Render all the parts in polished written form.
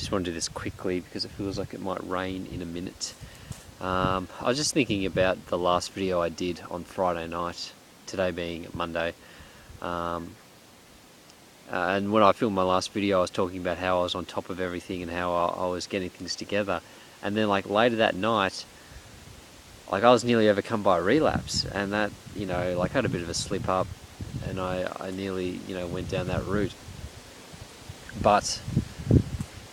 just want to do this quickly because it feels like it might rain in a minute. I was just thinking about the last video I did on Friday night, today being Monday. And when I filmed my last video, I was talking about how I was on top of everything and how I was getting things together. And then like later that night, like I was nearly overcome by a relapse, and that, you know, like I had a bit of a slip up, and I nearly, you know, went down that route. But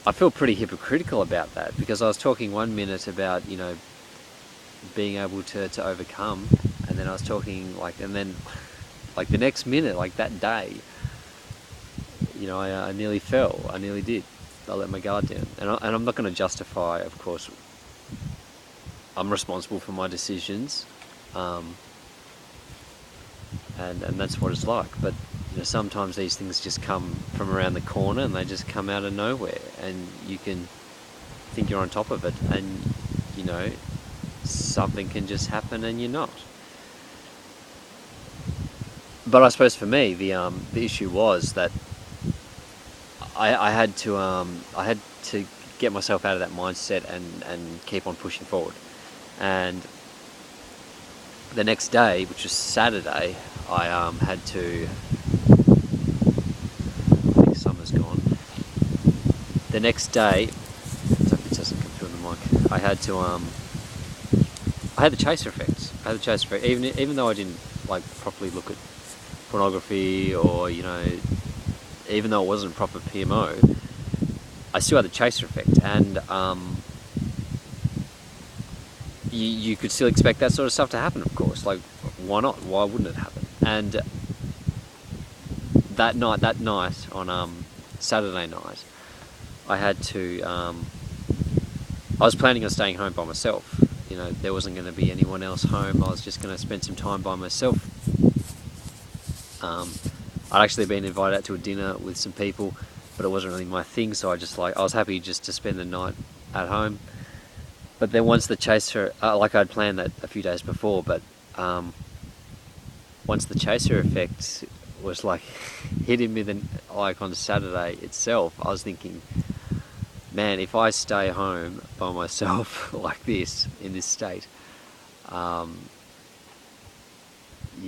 I feel pretty hypocritical about that, because I was talking 1 minute about, you know, being able to overcome, and then I was talking like, and then like the next minute, like that day, you know, I nearly fell. I nearly did. I let my guard down, and I'm not going to justify, of course. I'm responsible for my decisions, and that's what it's like. But you know, sometimes these things just come from around the corner, and they just come out of nowhere, and you can think you're on top of it, and you know, something can just happen, and you're not. But I suppose for me, the issue was that I had to get myself out of that mindset and keep on pushing forward. And the next day, which was Saturday, I had to, I think summer's gone. The next day, so if it doesn't come through on the mic, I had the chaser effects. I had the chaser effect, even though I didn't like properly look at pornography, or you know, even though it wasn't proper PMO, I still had the chaser effect, and you could still expect that sort of stuff to happen, of course. Like, why not? Why wouldn't it happen? And that night on Saturday night, I had to. I was planning on staying home by myself. You know, there wasn't going to be anyone else home. I was just going to spend some time by myself. I'd actually been invited out to a dinner with some people, but it wasn't really my thing, so I was happy just to spend the night at home. But then once the chaser, like I'd planned that a few days before, but once the chaser effect was like hitting me, then like on Saturday itself, I was thinking, man, if I stay home by myself like this, in this state, you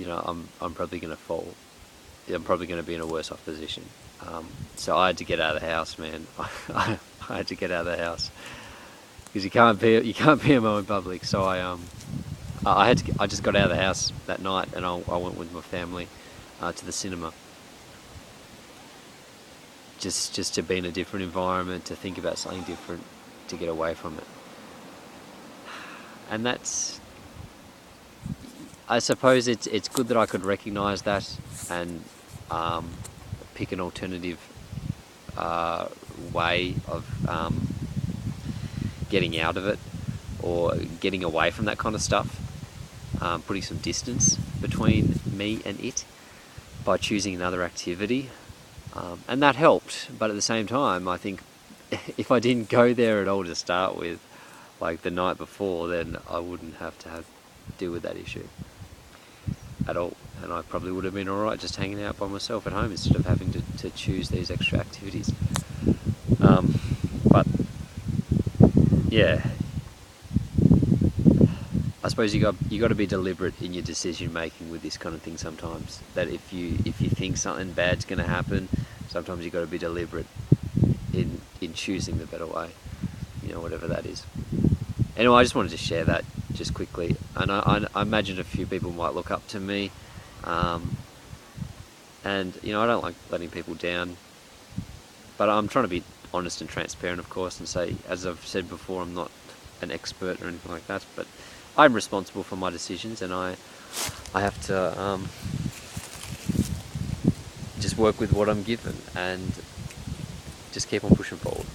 know, I'm probably going to fall. I'm probably going to be in a worse off position. So I had to get out of the house, man. I had to get out of the house, because you can't PMO in public. So I just got out of the house that night, and I went with my family to the cinema, just to be in a different environment, to think about something different, to get away from it. And that's, I suppose it's good that I could recognise that and pick an alternative way of getting out of it, or getting away from that kind of stuff, putting some distance between me and it by choosing another activity, and that helped. But at the same time, I think if I didn't go there at all to start with, like the night before, then I wouldn't have to deal with that issue at all, and I probably would have been alright just hanging out by myself at home instead of having to choose these extra activities. But yeah, I suppose you got to be deliberate in your decision making with this kind of thing sometimes. That if you think something bad's going to happen, sometimes you got to be deliberate in choosing the better way, you know, whatever that is. Anyway, I just wanted to share that just quickly, and I imagine a few people might look up to me, and you know, I don't like letting people down, but I'm trying to be honest and transparent, of course, and say, as I've said before, I'm not an expert or anything like that, but I'm responsible for my decisions, and I have to just work with what I'm given and just keep on pushing forward.